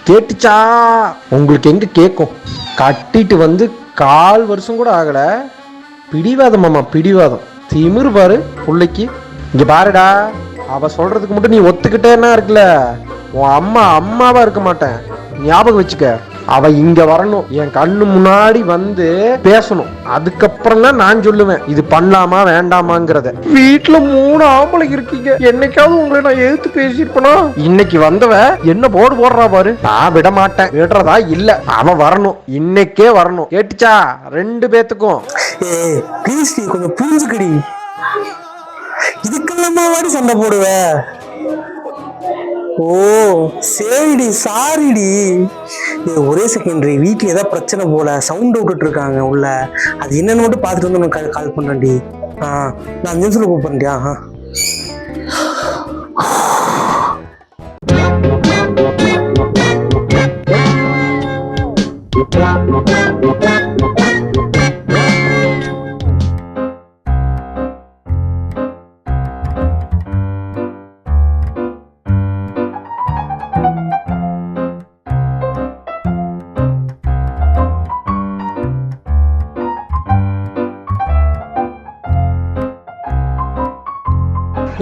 கேட்டுச்சா? உங்களுக்கு எங்க கேட்கும்? கட்டிட்டு வந்து 1/4 வருஷம் கூட ஆகல. பிடிவாதம் மாமா, பிடிவாதம். திமிரு பாரு புள்ளைக்கு. இங்க பாருடா, அவ சொல்றதுக்கு மட்டும் நீ ஒத்துக்கிட்டேன்னா இருக்குல்ல, உன் அம்மா அம்மாவா இருக்க மாட்டேன். ஞாபகம் வச்சுக்க. அவ இங்க வரணும், என் கண்ணு முன்னாடி வந்து பேசணும். அதுக்கப்புறம் தான் நான் சொல்லுவேன் இது பண்ணலாமா வேண்டாமாங்கிறத. வீட்டுல 3 ஆம்பளை இருக்கீங்க, என்னைக்காவது உங்களை நான் எதிர்த்து பேசியிருப்பேனா? இன்னைக்கு வந்தவ என்ன போர்டு போடுறா பாரு. நான் விட மாட்டேன், விடுறதா இல்ல. அவன் வரணும், இன்னைக்கே வரணும். கேட்டுச்சா 2 பேத்துக்கும்? கொஞ்சம் புரிஞ்சுக்கடி. இதுக்கெல்லாமா வாடி சண்டை போடுவ? ஓ சரிடி, சாரிடி. ஒரே செகண்ட்ரி, வீட்டுல ஏதாவது பிரச்சனை போல, சவுண்ட் விட்டுட்டு இருக்காங்க உள்ள. அது என்னன்னு மட்டும் பார்த்துட்டு வந்து உனக்கு கால் பண்றேன்டி. நான் 5 நிமிஷத்துல கூப்பிடுறேன்டியா.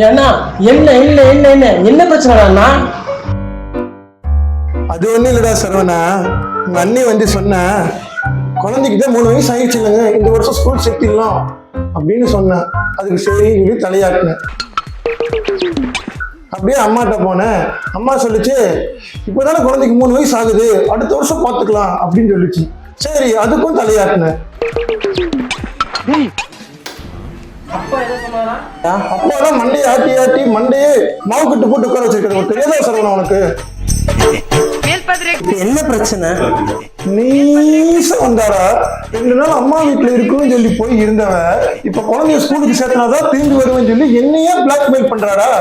ஏன்னா என்ன என்ன என்ன என்ன என்ன பிரச்சனை அண்ணா? அது ஒண்ணும் இல்லடா சரவணா, உங்க அண்ணி வந்து சொன்ன, குழந்தைகிட்ட 3 வயசு ஆயிடுச்சு இல்லைங்க, இந்த வருஷம் ஸ்கூல் சேர்த்திடலாம் அப்படின்னு சொன்னேன். அதுக்கு சரி சொல்லி தலையாட்டினேன். அப்படியே அம்மாட்ட போனேன். அம்மா சொல்லிச்சு, இப்போதானே குழந்தைக்கு 3 வயசு ஆகுது, அடுத்த வருஷம் பார்த்துக்கலாம் அப்படின்னு சொல்லிச்சு. சரி, அதுக்கும் தலையாட்டினேன். அப்பாதான் மண்டையை ஆட்டி ஆட்டி மண்டையே மாவு கட்டு போட்டு உட்கார வச்சிருக்கிறது தெரியாதா சரவணா உனக்கு? என்ன பிரச்சனை? நீச வந்தாரா 2 நாள் அம்மா வீட்டுல இருக்குன்னு சொல்லி போய் இருந்தவ, இப்ப குழந்தைய ஸ்கூலுக்கு சேர்த்தனாதான் திரும்பி வருவேன்னு சொல்லி என்னையே பிளாக்மெயில் பண்றாரா?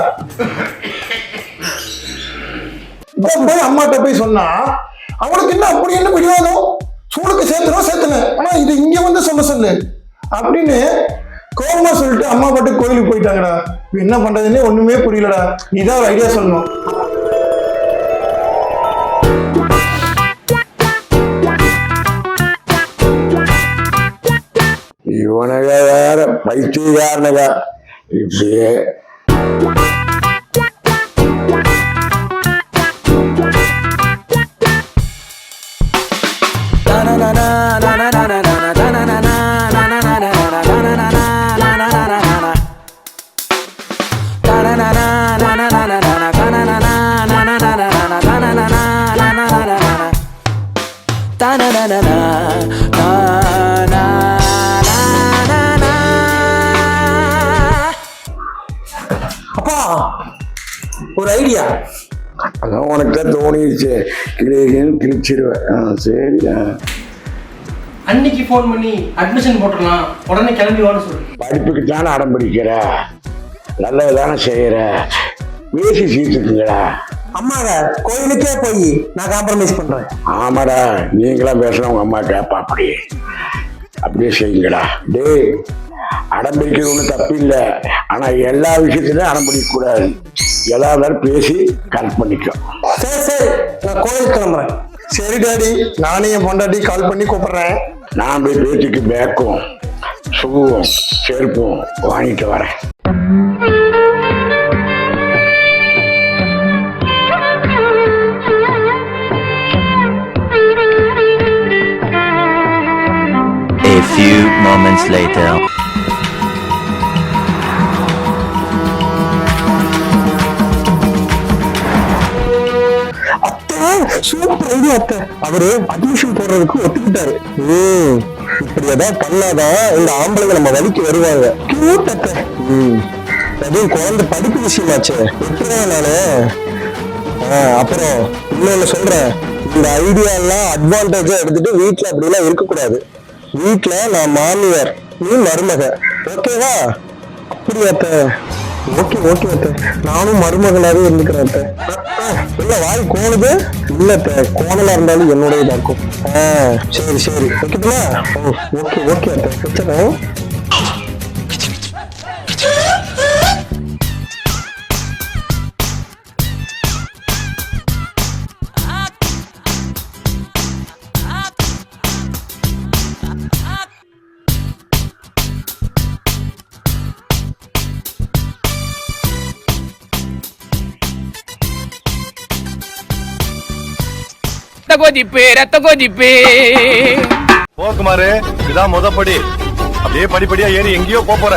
போய் அம்மாட்ட போய் சொன்னா, அவளுக்கு என்ன அப்படி என்ன பிடிவாதம்? ஸ்கூலுக்கு சேர்த்துறோம் சேர்த்துனேன், ஆனா இது இங்க வந்து சொல்ல சொல்லு அப்படின்னு கோபமா சொல்லிட்டு அம்மா பாட்டு கோயிலுக்கு போயிட்டாங்கடா. என்ன பண்றதுன்னே ஒண்ணுமே புரியலடா. நீதான் ஒரு ஐடியா சொல்லணும். இவனுக வேற பைத்தியக்காரனுக. இப்படியே அப்பா ஒரு ஐடியா. அதான் உனக்கு தோணிடுச்சு, கிளின்னு கிழிச்சிருவேன். சரி, அன்னைக்கு ஃபோன் பண்ணி அட்மிஷன் போட்டுடலாம், உடனே கிளம்பி வான்னு சொல்லு. படிப்புக்கு தானே அடம் பிடிக்கிற, நல்லது தானே செய்யற, பேசி சீர்த்துக்குங்கடா. அம்மாங்க கோயிலுக்கே போய் நான் காம்ப்ரமைஸ் பண்றேன். ஆமாடா, நீங்களாம் பேசுனா உங்க அம்மா கேப்பா. அப்படியே செய்யுங்கடா. டேய், அடம் பிடிக்கிறது ஒன்றும் தப்பு இல்லை, ஆனா எல்லா விஷயத்திலும் அடம் பிடிக்க கூடாது. எல்லா இருந்தாலும் பேசி கரெக்ட் பண்ணிக்கோ. சரி சரி, நான் கோயிலுக்கு கிளம்புறேன். சரி டாடி, நானே என் பொண்டாட்டி கால் பண்ணி கூப்பிடுறேன். நான் போய் பேச்சுக்கு பேக்கும் ஷூவும் செருப்பும் வாங்கிட்டு வரேன். A few moments later. Super idea அத்தை. அவரு அட்மிஷன் போடுறதுக்கு ஒத்துக்கிட்டாரு. இப்படி ஏதாவது பண்ணாதான் இந்த ஆம்பளைங்க நம்ம வழிக்கு வருவாங்க. கியூட் அத்தை. அதுவும் குழந்தை படிப்பு விஷயமாச்சு. எப்படிதான் நானு அப்புறம் இன்னொன்னு சொல்றேன், இந்த ஐடியா எல்லாம் அட்வான்டேஜா எடுத்துட்டு வீட்டுல அப்படி எல்லாம் இருக்கக்கூடாது. வீட்டுல நான் மாமியார், நீ மருமக, ஓகேவா? அப்படி அத்தை. ஓகே ஓகே அத்தை, நானும் மருமகளாவே இருந்துக்கிறேன் அத்தை. இல்ல வாய் கோணுது இல்ல அத்தை, கோணலா இருந்தாலும் என்னோட இதாக்கும். சரி சரி ஓகேங்களா? ஓகே ஓகே அத்தை, பிரச்சனை. ரத்த கொதிப்பு போக்குமாரு இதான் முதப்படி அப்படியே படிப்படியா ஏறி எங்கேயோ போற